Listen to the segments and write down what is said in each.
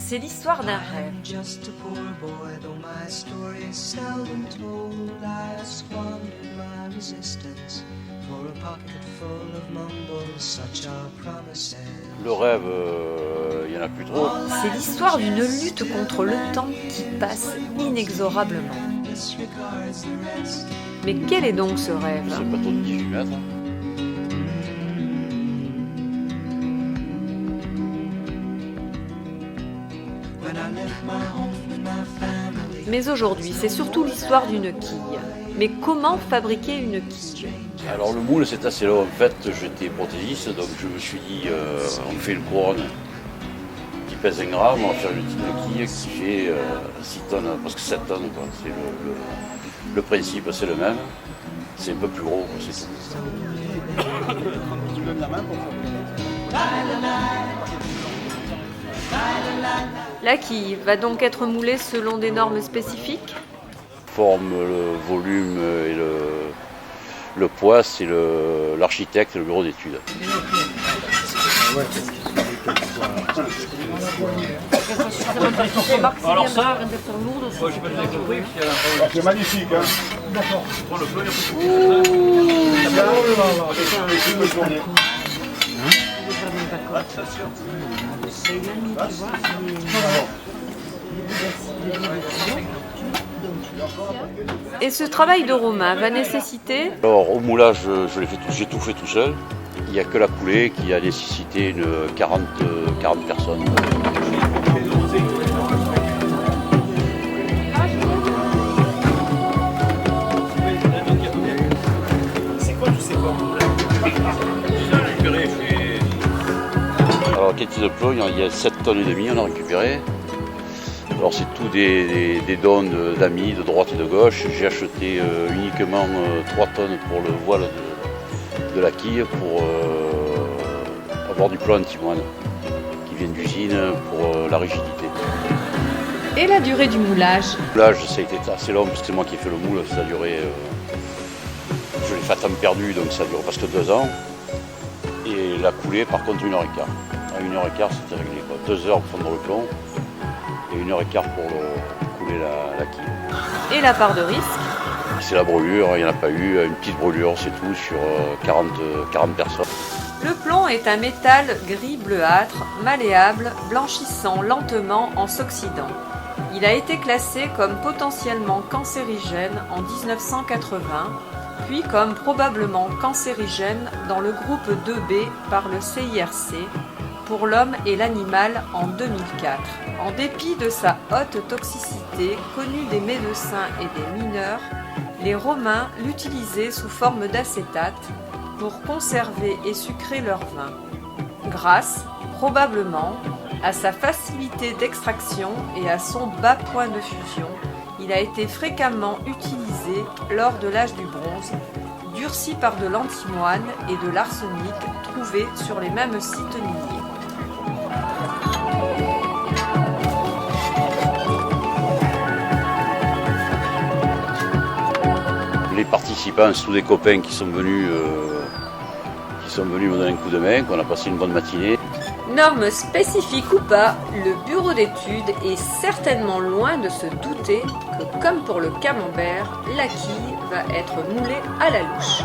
c'est l'histoire d'un rêve. Just a poor boy, though my story is seldom told. I squandered my resistance for a pocket full of mumbles, such are promises. Le rêve, il n'y en a plus trop. C'est l'histoire d'une lutte contre le temps qui passe inexorablement. Mais quel est donc ce rêve? C'est un bateau de 18 mètres. Mais aujourd'hui, c'est surtout l'histoire d'une quille. Mais comment fabriquer une quille? Alors le moule c'est assez long. En fait, j'étais prothésiste, donc je me suis dit, on fait une couronne qui pèse 1 gramme, on va faire une petite quille qui fait 6 tonnes, parce que 7 tonnes, quoi. C'est le principe, c'est le même. C'est un peu plus gros, c'est tout. Tu donnes la main pour ça. La quille va donc être moulée selon des normes spécifiques? Forme, le volume et le poids, c'est l'architecte et le bureau d'études. Alors ça, C'est magnifique, hein. D'accord. Et ce travail de Romain va nécessiter? Alors au moulage, j'ai tout fait tout seul. Il n'y a que la coulée qui a nécessité 40 personnes. C'est quoi tous ces corps? Alors quantité de plomb, il y a 7 tonnes et demie, on a récupéré. Alors c'est tout des dons d'amis de droite et de gauche. J'ai acheté uniquement 3 tonnes pour le voile de la quille pour avoir du plomb antimoine qui vient d'usine pour la rigidité. Et la durée du moulage? Le moulage, ça a été assez long parce que c'est moi qui ai fait le moule. Ça a duré, je l'ai fait à temps perdu, donc ça dure presque 2 ans. Et la coulée, par contre, 1h15. À 1h15, c'était réglé, quoi. 2 heures pour fondre le plomb et 1h15 pour couler la quille. Et la part de risque? C'est la brûlure, il n'y en a pas eu. Une petite brûlure, c'est tout, sur 40 personnes. Le plomb est un métal gris bleuâtre, malléable, blanchissant lentement en s'oxydant. Il a été classé comme potentiellement cancérigène en 1980, puis comme probablement cancérigène dans le groupe 2B par le CIRC pour l'homme et l'animal en 2004. En dépit de sa haute toxicité connue des médecins et des mineurs, les Romains l'utilisaient sous forme d'acétate pour conserver et sucrer leur vin, grâce, probablement, à sa facilité d'extraction et à son bas point de fusion. Il a été fréquemment utilisé lors de l'âge du bronze, durci par de l'antimoine et de l'arsenic trouvés sur les mêmes sites miniers. Les participants sont des copains qui sont venus me donner un coup de main, qu'on a passé une bonne matinée. Normes spécifiques ou pas, le bureau d'études est certainement loin de se douter que, comme pour le camembert, la quille va être moulée à la louche.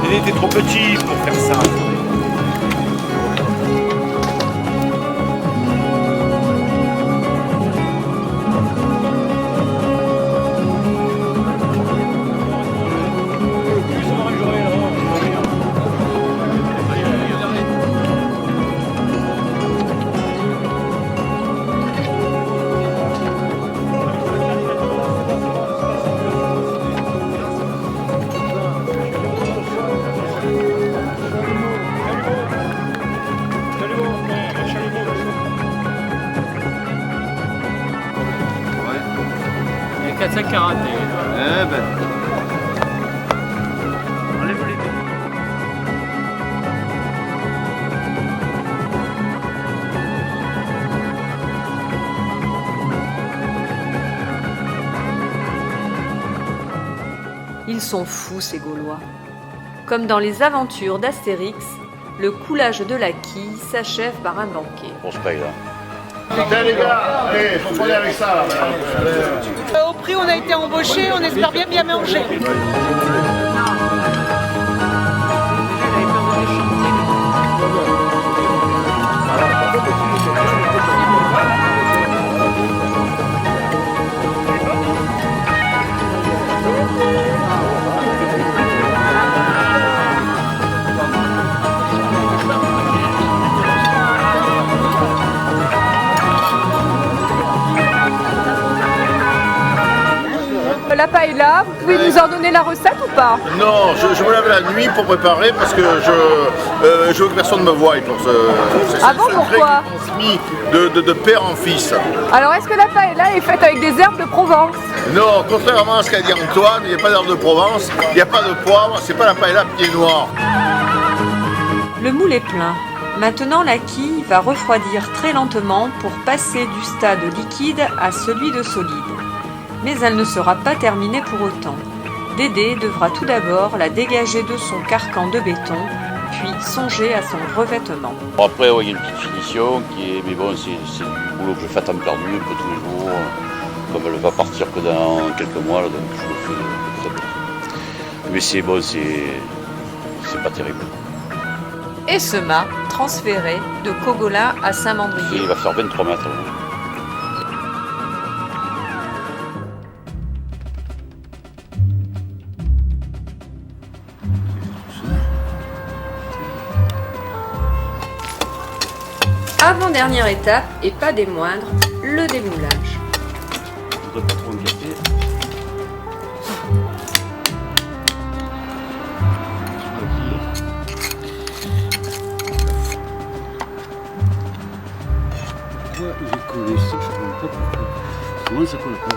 Il était trop petit pour faire ça. 4-5 karaté. Eh ben. Enlève les deux. Ils sont fous, ces Gaulois. Comme dans les aventures d'Astérix, le coulage de la quille s'achève par un banquet. Grosse paille là. Putain les gars, allez, faut prendre avec ça là. Au prix où on a été embauché, on espère bien manger. La paella, vous pouvez nous en donner la recette ou pas? Non, je me lève la nuit pour préparer parce que je veux que personne ne me voie pour ce Ah bon, pourquoi? transmis de père en fils. Alors est-ce que la paella est faite avec des herbes de Provence? Non, contrairement à ce qu'a dit Antoine, il n'y a pas d'herbe de Provence, il n'y a pas de poivre, c'est pas la paella pied noir. Le moule est plein. Maintenant, la quille va refroidir très lentement pour passer du stade liquide à celui de solide. Mais elle ne sera pas terminée pour autant. Dédé devra tout d'abord la dégager de son carcan de béton, puis songer à son revêtement. Bon, après, il y a une petite finition qui est, mais bon, c'est du boulot que je fais à temps perdu un peu tous les jours. Comme elle va partir que dans quelques mois, là, donc je le fais très bien. Mais c'est bon, c'est pas terrible. Et ce mât transféré de Cogolin à Et Saint-Mandrier. il va faire 23 mètres. Là. Avant-dernière étape, et pas des moindres, le démoulage. Je voudrais pas trop me gâter. Pourquoi il est collé ça? Je ne sais pas pourquoi. Comment ça colle pas?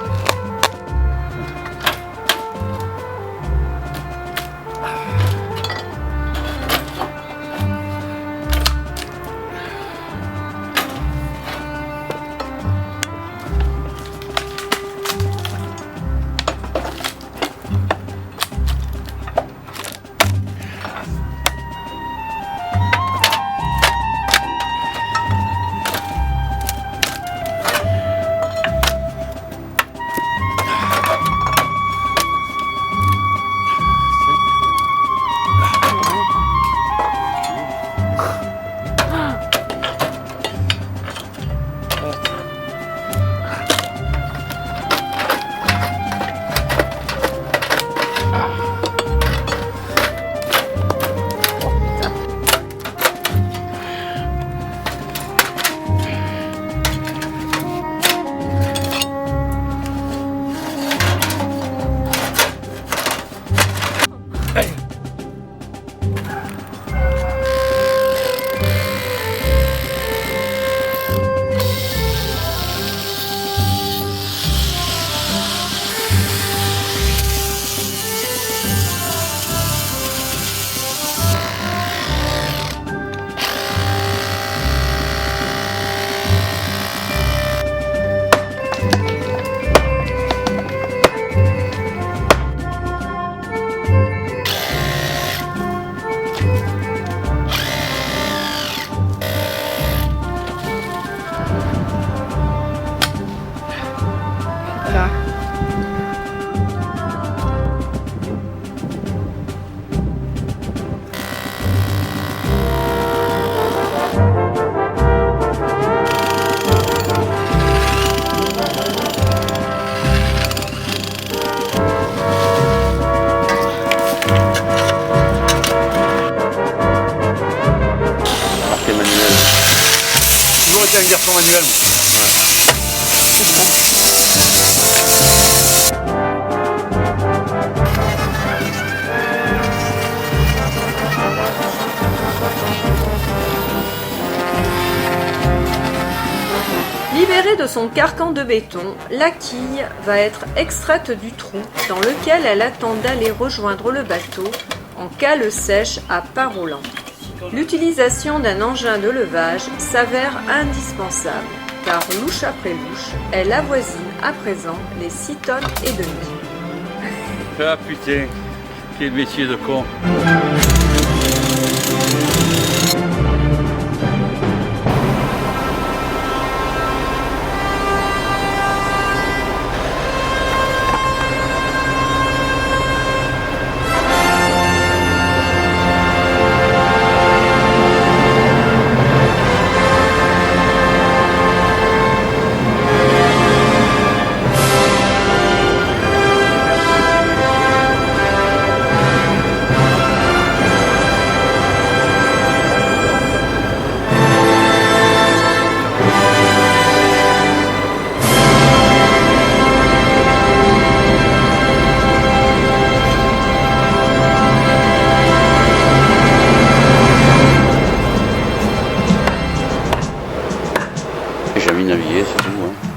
Un garçon manuel. Libéré Libérée de son carcan de béton, la quille va être extraite du trou dans lequel elle attend d'aller rejoindre le bateau en cale sèche à pain roulant. L'utilisation d'un engin de levage s'avère indispensable, car louche après louche, elle avoisine à présent les 6 tonnes et demie. Ah putain, quel métier de con. J'ai jamais navigué, c'est tout. Hein.